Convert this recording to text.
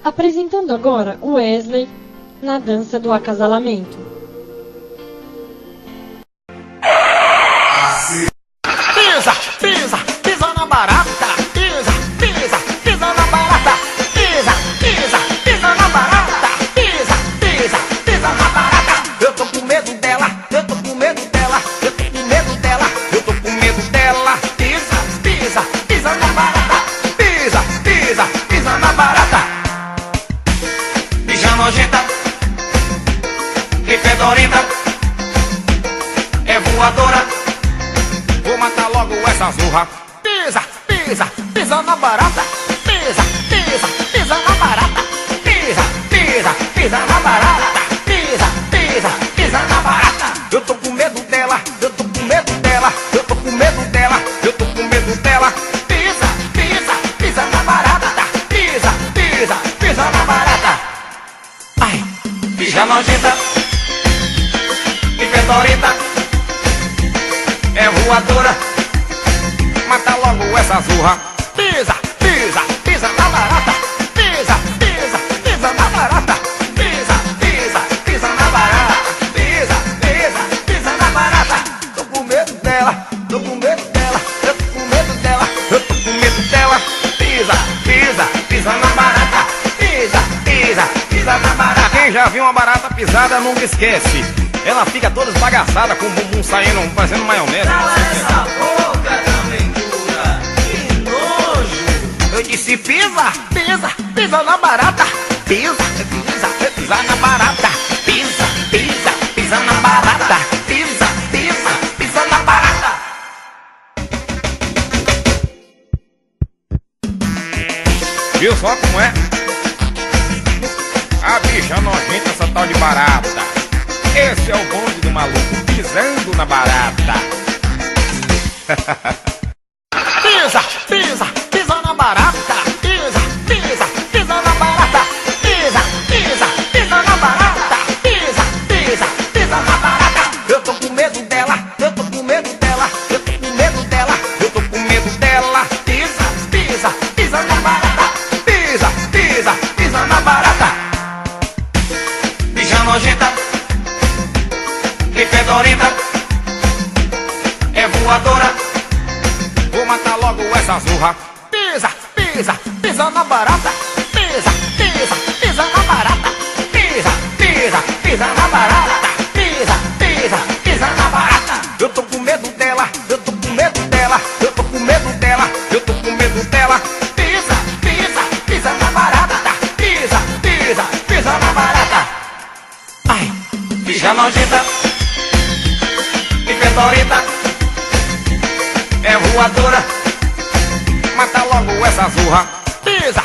Apresentando agora o Wesley na dança do acasalamento. Pisa, pisa, pisa na barata. Pisa, pisa, pisa na barata. Pisa, pisa, pisa na barata. Pisa, pisa, pisa na barata. Eu tô com medo dela, eu tô com medo dela, eu tô com medo dela, eu tô com medo dela. Pisa, pisa, pisa na barata. Pisa, pisa, pisa na barata. Pija nojenta, que fedorenta, é voadora. Vou matar logo essa zorra. Pisa, pisa, pisa na barata. Pisa, pisa, pisa na barata. Pisa, pisa, pisa na barata. Pisa, pisa, pisa na barata. Eu tô com medo dela, eu tô com medo dela, eu tô com medo dela, eu tô com medo dela. Pisa, pisa, pisa na barata. Pisa, pisa, pisa na barata. Ai, pija nojenta, que fedorenta, é voadora. Mata logo essa zorra. Pisa, pisa, pisa na barata. Pisa, pisa, pisa na barata. Pisa, pisa, pisa na barata. Pisa, pisa, pisa na barata. Tô com medo dela, tô com medo dela, eu tô com medo dela, eu tô com medo dela. Pisa, pisa, pisa na barata. Pisa, pisa, pisa na barata. Quem já viu uma barata pisada nunca esquece. Ela fica toda esbagaçada, com o bumbum saindo, fazendo maionese. Cala essa boca, calentura, que nojo. Eu disse pisa, pisa, pisa na barata. Pisa, pisa, pisa na barata. Pisa, pisa, pisa na barata. Pisa, pisa, pisa na barata. Viu só como é? A bicha nojenta, essa tal de barata. Esse é o bonde do maluco, pisando na barata. Pisa, pisa, pisa na barata. Pisa, pisa, pisa na barata. Pisa, pisa, pisa na barata. Pisa, pisa, pisa na barata. Eu tô com medo dela, eu tô com medo dela, eu tô com medo dela, eu tô com medo dela. Pisa, pisa, pisa na barata. Pisa, pisa, pisa na barata. Bicha nojenta, que fedorenta, é voadora. Vou matar logo essa zorra. Pisa, pisa, pisa na barata. Pisa, pisa, pisa na barata. Pisa, pisa, pisa na barata. Pisa, pisa, pisa na barata. Eu tô com medo dela, eu tô com medo dela, eu tô com medo dela, eu tô com medo dela. Pisa, pisa, pisa na barata. Pisa, pisa, pisa na barata. Ai, bicha nojenta, que fedorenta, é voadora. Mata logo essa zorra. Pisa,